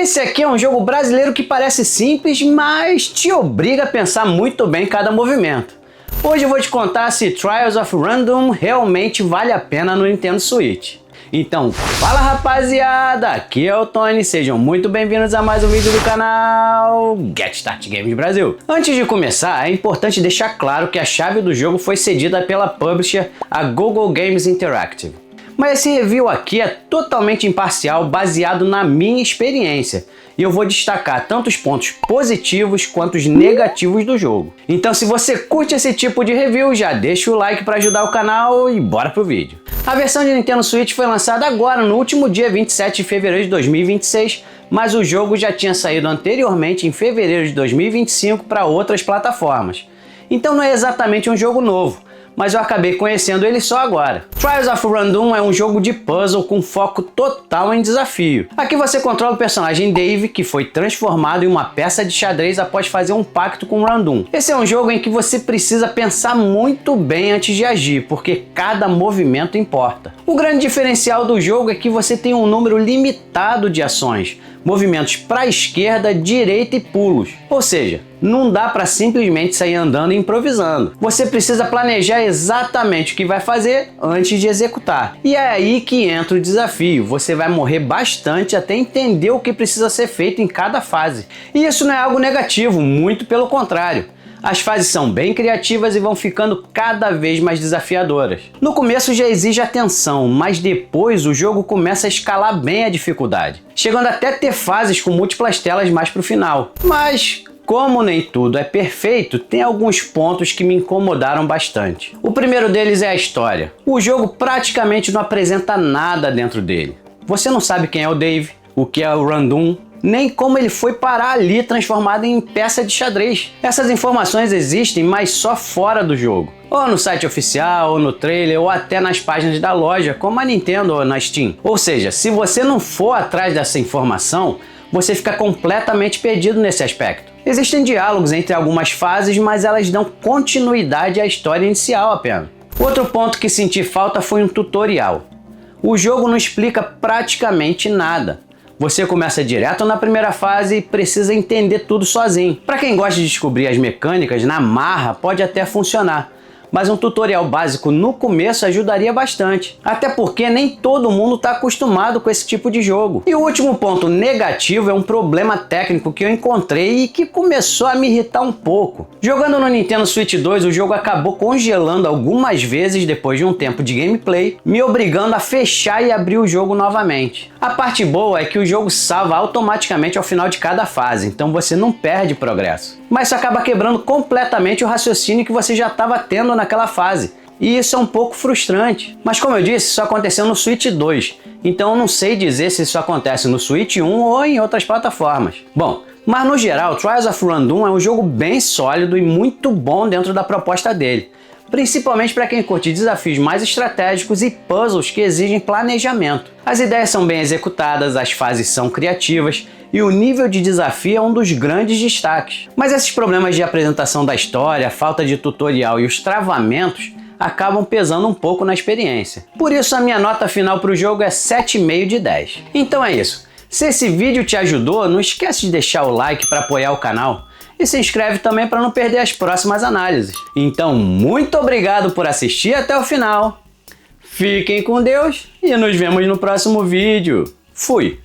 Esse aqui é um jogo brasileiro que parece simples, mas te obriga a pensar muito bem cada movimento. Hoje eu vou te contar se Trials of Random realmente vale a pena no Nintendo Switch. Então, fala rapaziada, aqui é o Tony, sejam muito bem-vindos a mais um vídeo do canal Get Start Games Brasil. Antes de começar, é importante deixar claro que a chave do jogo foi cedida pela publisher, a Google Games Interactive. Mas esse review aqui é totalmente imparcial, baseado na minha experiência. E eu vou destacar tanto os pontos positivos quanto os negativos do jogo. Então se você curte esse tipo de review, já deixa o like para ajudar o canal e bora pro vídeo. A versão de Nintendo Switch foi lançada agora, no último dia 27 de fevereiro de 2026, mas o jogo já tinha saído anteriormente em fevereiro de 2025 para outras plataformas. Então não é exatamente um jogo novo, mas eu acabei conhecendo ele só agora. Trials of Random é um jogo de puzzle com foco total em desafio. Aqui você controla o personagem Dave, que foi transformado em uma peça de xadrez após fazer um pacto com Random. Esse é um jogo em que você precisa pensar muito bem antes de agir, porque cada movimento importa. O grande diferencial do jogo é que você tem um número limitado de ações, movimentos para a esquerda, direita e pulos. Ou seja, não dá para simplesmente sair andando e improvisando. Você precisa planejar exatamente o que vai fazer antes de executar. E é aí que entra o desafio. Você vai morrer bastante até entender o que precisa ser feito em cada fase. E isso não é algo negativo, muito pelo contrário. As fases são bem criativas e vão ficando cada vez mais desafiadoras. No começo já exige atenção, mas depois o jogo começa a escalar bem a dificuldade, chegando até ter fases com múltiplas telas mais pro final. Mas como nem tudo é perfeito, tem alguns pontos que me incomodaram bastante. O primeiro deles é a história. O jogo praticamente não apresenta nada dentro dele. Você não sabe quem é o Dave, o que é o Random, nem como ele foi parar ali transformado em peça de xadrez. Essas informações existem, mas só fora do jogo. Ou no site oficial, ou no trailer, ou até nas páginas da loja, como a Nintendo ou na Steam. Ou seja, se você não for atrás dessa informação, você fica completamente perdido nesse aspecto. Existem diálogos entre algumas fases, mas elas dão continuidade à história inicial apenas. Outro ponto que senti falta foi um tutorial. O jogo não explica praticamente nada. Você começa direto na primeira fase e precisa entender tudo sozinho. Para quem gosta de descobrir as mecânicas na marra, pode até funcionar. Mas um tutorial básico no começo ajudaria bastante. Até porque nem todo mundo está acostumado com esse tipo de jogo. E o último ponto negativo é um problema técnico que eu encontrei e que começou a me irritar um pouco. Jogando no Nintendo Switch 2, o jogo acabou congelando algumas vezes depois de um tempo de gameplay, me obrigando a fechar e abrir o jogo novamente. A parte boa é que o jogo salva automaticamente ao final de cada fase, então você não perde progresso. Mas isso acaba quebrando completamente o raciocínio que você já estava tendo naquela fase. E isso é um pouco frustrante. Mas como eu disse, isso aconteceu no Switch 2. Então eu não sei dizer se isso acontece no Switch 1 ou em outras plataformas. Bom, mas no geral, Trials of Random é um jogo bem sólido e muito bom dentro da proposta dele. Principalmente para quem curte desafios mais estratégicos e puzzles que exigem planejamento. As ideias são bem executadas, as fases são criativas e o nível de desafio é um dos grandes destaques. Mas esses problemas de apresentação da história, a falta de tutorial e os travamentos acabam pesando um pouco na experiência. Por isso a minha nota final para o jogo é 7,5 de 10. Então é isso. Se esse vídeo te ajudou, não esquece de deixar o like para apoiar o canal. E se inscreve também para não perder as próximas análises. Então, muito obrigado por assistir até o final. Fiquem com Deus e nos vemos no próximo vídeo. Fui!